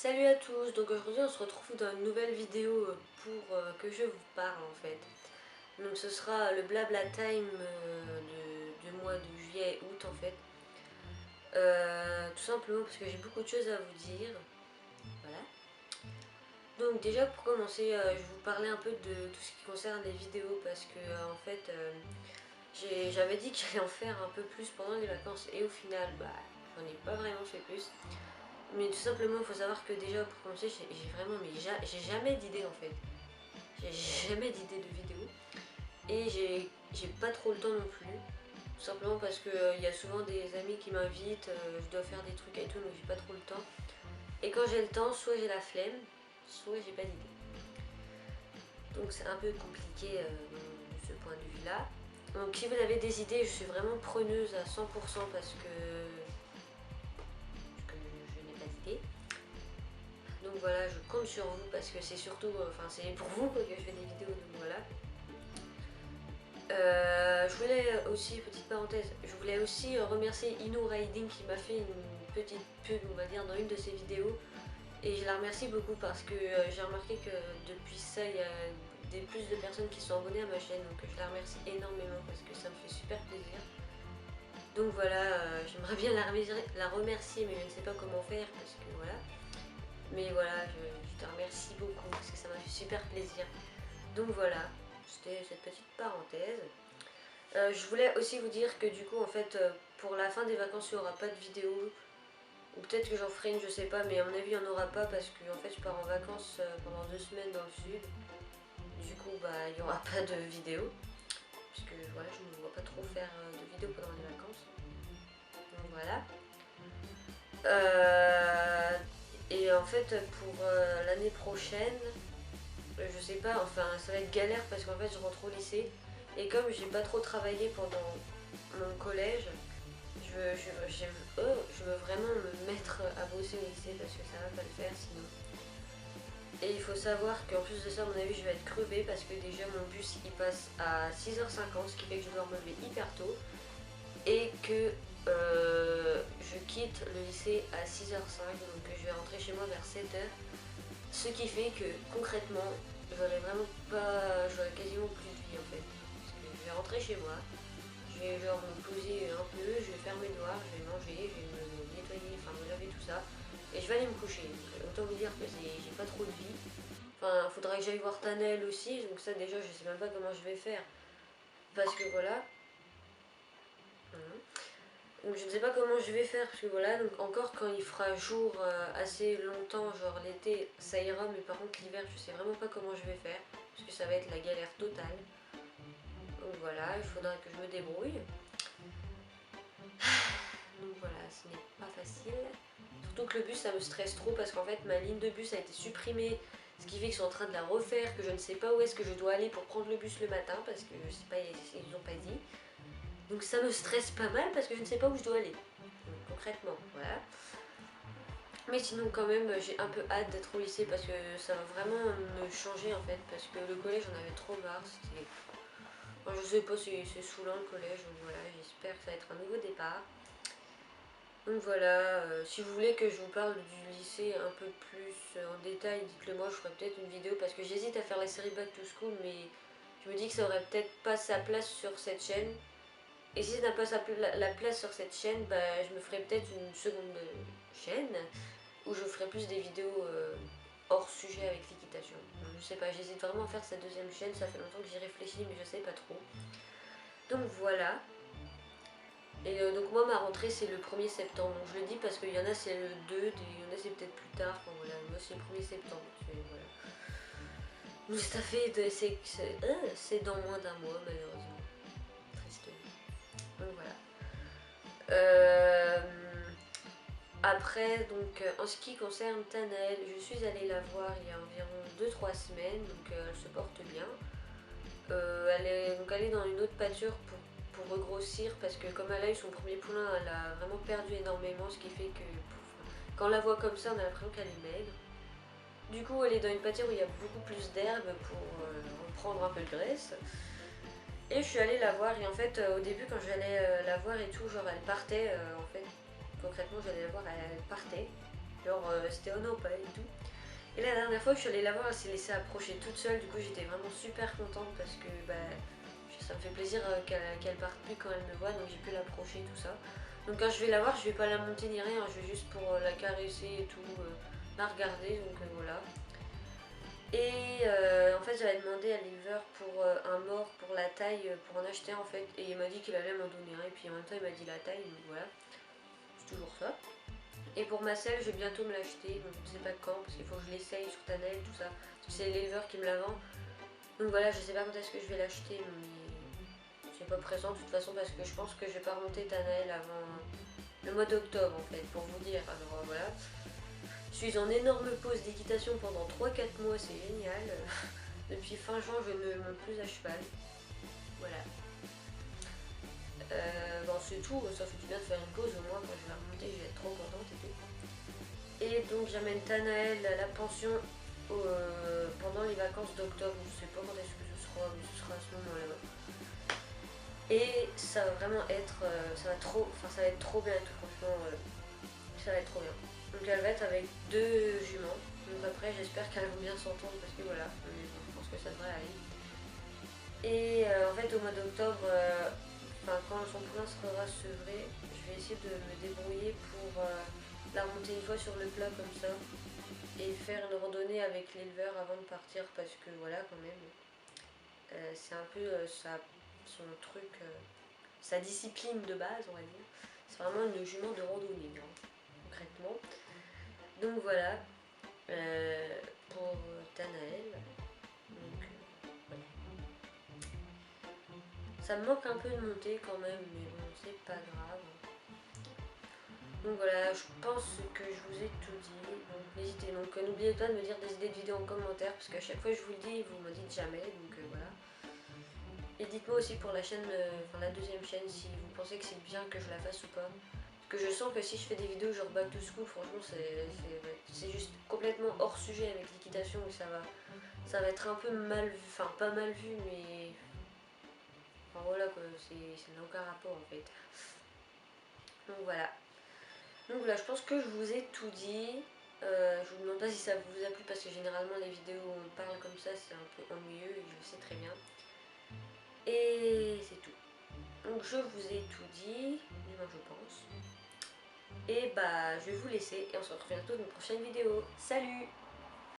Salut à tous, donc aujourd'hui on se retrouve dans une nouvelle vidéo pour que je vous parle en fait. Donc ce sera le blabla time du mois de juillet et août en fait. Tout simplement parce que j'ai beaucoup de choses à vous dire. Voilà. Donc déjà pour commencer, je vais vous parler un peu de tout ce qui concerne les vidéos parce que en fait j'avais dit que j'allais en faire un peu plus pendant les vacances et au final j'en ai pas vraiment fait plus. Mais tout simplement, il faut savoir que déjà pour commencer, j'ai vraiment, mais j'ai jamais d'idée en fait. J'ai jamais d'idée de vidéo. Et j'ai pas trop le temps non plus. Tout simplement parce que il y a souvent des amis qui m'invitent, je dois faire des trucs et tout, donc j'ai pas trop le temps. Et quand j'ai le temps, soit j'ai la flemme, soit j'ai pas d'idée. Donc c'est un peu compliqué de ce point de vue là. Donc si vous avez des idées, je suis vraiment preneuse à 100% parce que je n'ai pas d'idée. Donc voilà, je compte sur vous parce que c'est surtout, enfin c'est pour vous que je fais des vidéos, donc voilà. Je voulais aussi, petite parenthèse, je voulais aussi remercier Ino Riding qui m'a fait une petite pub, on va dire, dans une de ses vidéos. Et je la remercie beaucoup parce que j'ai remarqué que depuis ça, il y a plus de personnes qui sont abonnées à ma chaîne. Donc je la remercie énormément parce que ça me fait super plaisir. Donc voilà, j'aimerais bien la remercier, mais je ne sais pas comment faire parce que voilà. Mais voilà, je te remercie beaucoup parce que ça m'a fait super plaisir. Donc voilà, c'était cette petite parenthèse. Je voulais aussi vous dire que du coup en fait pour la fin des vacances il n'y aura pas de vidéo. Ou peut-être que j'en ferai une, je sais pas, mais à mon avis il n'y en aura pas parce que en fait je pars en vacances pendant 2 semaines dans le sud. Du coup il n'y aura pas de vidéo. Puisque voilà, je ne me vois pas trop faire de vidéo pendant les vacances. Donc voilà. Et en fait pour l'année prochaine, je sais pas, enfin ça va être galère parce qu'en fait je rentre au lycée et comme j'ai pas trop travaillé pendant mon collège, je veux vraiment me mettre à bosser au lycée parce que ça va pas le faire sinon. Et il faut savoir qu'en plus de ça, à mon avis, je vais être crevée parce que déjà mon bus il passe à 6h50, ce qui fait que je dois me lever hyper tôt et que je quitte le lycée à 6h05, donc je vais rentrer chez moi vers 7h. Ce qui fait que concrètement, j'aurais quasiment plus de vie en fait. Parce que je vais rentrer chez moi, je vais genre me poser un peu, je vais faire mes devoirs, je vais manger, je vais me nettoyer, enfin me laver tout ça. Et je vais aller me coucher. Donc, autant vous dire que j'ai pas trop de vie. Enfin, faudra que j'aille voir Tanel aussi, donc ça déjà je sais même pas comment je vais faire. Parce que voilà. Donc je ne sais pas comment je vais faire parce que voilà, donc encore quand il fera jour assez longtemps, genre l'été, ça ira, mais par contre l'hiver, je sais vraiment pas comment je vais faire parce que ça va être la galère totale. Donc voilà, il faudra que je me débrouille. Donc voilà, ce n'est pas facile. Surtout que le bus, ça me stresse trop parce qu'en fait, ma ligne de bus a été supprimée, ce qui fait qu'ils sont en train de la refaire, que je ne sais pas où est-ce que je dois aller pour prendre le bus le matin parce que je sais pas, ils n'ont pas dit. Donc ça me stresse pas mal parce que je ne sais pas où je dois aller. Donc, concrètement, voilà. Mais sinon quand même j'ai un peu hâte d'être au lycée parce que ça va vraiment me changer en fait parce que le collège j'en avais trop marre, c'était... Enfin, je sais pas, c'est saoulant le collège, donc voilà, j'espère que ça va être un nouveau départ. Donc voilà, si vous voulez que je vous parle du lycée un peu plus en détail, dites-le moi, je ferai peut-être une vidéo parce que j'hésite à faire la série Back to School mais je me dis que ça aurait peut-être pas sa place sur cette chaîne. Et si ça n'a pas la place sur cette chaîne, je me ferai peut-être une seconde chaîne où je ferai plus des vidéos hors sujet avec l'équitation. Je sais pas, j'hésite vraiment à faire cette deuxième chaîne, ça fait longtemps que j'y réfléchis mais je sais pas trop. Donc voilà. Et donc moi ma rentrée c'est le 1er septembre, donc je le dis parce qu'il y en a c'est le 2, il y en a c'est peut-être plus tard, enfin voilà, moi c'est le 1er septembre, voilà. Donc ça fait, c'est dans moins d'un mois malheureusement, triste. Donc voilà. Après, donc en ce qui concerne Tanel, je suis allée la voir il y a environ 2-3 semaines, donc elle se porte bien. Elle est dans une autre pâture pour regrossir parce que comme elle a eu son premier poulain, elle a vraiment perdu énormément, ce qui fait que quand on la voit comme ça, on a l'impression qu'elle est maigre. Du coup, elle est dans une pâture où il y a beaucoup plus d'herbe pour reprendre un peu de graisse. Et je suis allée la voir et en fait au début quand j'allais la voir et tout, genre elle partait en fait, concrètement j'allais la voir, elle partait. Genre c'était oh non pas et tout. Et la dernière fois que je suis allée la voir, elle s'est laissée approcher toute seule. Du coup j'étais vraiment super contente parce que ça me fait plaisir qu'elle parte plus quand elle me voit. Donc j'ai pu l'approcher tout ça. Donc quand je vais la voir, je vais pas la monter ni rien. Je vais juste pour la caresser et tout, la regarder. Donc voilà. Et en fait j'avais demandé à l'éleveur pour un mort pour la taille, pour en acheter en fait. Et il m'a dit qu'il allait m'en donner un. Et puis en même temps il m'a dit la taille. Donc voilà. C'est toujours ça. Et pour ma selle, je vais bientôt me l'acheter, donc je ne sais pas quand, parce qu'il faut que je l'essaye sur Tanel, tout ça. Parce que c'est l'éleveur qui me la vend. Donc voilà, je sais pas quand est-ce que je vais l'acheter, mais c'est pas présent de toute façon, parce que je pense que je vais pas remonter Tanel avant le mois d'octobre en fait, pour vous dire. Alors voilà. Je suis en énorme pause d'équitation pendant 3-4 mois, c'est génial. Depuis fin juin, je ne monte plus à cheval. Voilà. Bon, c'est tout, ça fait du bien de faire une pause, au moins quand je vais remonter, je vais être trop contente et tout. Et donc j'amène Tanaël à la pension pendant les vacances d'octobre. Je sais pas quand est-ce que ce sera, mais ce sera à ce moment-là. Et ça va vraiment être, ça va être trop bien et tout, franchement, ça va être trop bien. Donc elle va être avec 2 juments. Donc après j'espère qu'elles vont bien s'entendre parce que voilà, mais bon, je pense que ça devrait aller. Et en fait au mois d'octobre, quand son poulain sera sevré, je vais essayer de me débrouiller pour la monter une fois sur le plat comme ça et faire une randonnée avec l'éleveur avant de partir parce que voilà quand même c'est un peu son truc, sa discipline de base on va dire. C'est vraiment une jument de randonnée hein, concrètement. Donc voilà pour Tanaël. Donc voilà. Ça me manque un peu de monter quand même mais bon c'est pas grave. Donc voilà, je pense que je vous ai tout dit. Donc n'hésitez donc, n'oubliez pas de me dire des idées de vidéos en commentaire parce qu'à chaque fois je vous le dis, vous me dites jamais. Donc voilà. Et dites-moi aussi pour la chaîne, la deuxième chaîne, si vous pensez que c'est bien que je la fasse ou pas. Parce que je sens que si je fais des vidéos genre back to school, franchement c'est juste complètement hors sujet avec l'équitation et ça va être un peu mal vu. Enfin pas mal vu mais. Enfin voilà quoi, ça n'a aucun rapport en fait. Donc voilà. Donc voilà, je pense que je vous ai tout dit. Je vous demande pas si ça vous a plu parce que généralement les vidéos où on parle comme ça c'est un peu ennuyeux et je le sais très bien. Et c'est tout. Donc je vous ai tout dit, du moins je pense. Et je vais vous laisser et on se retrouve bientôt dans une prochaine vidéo. Salut!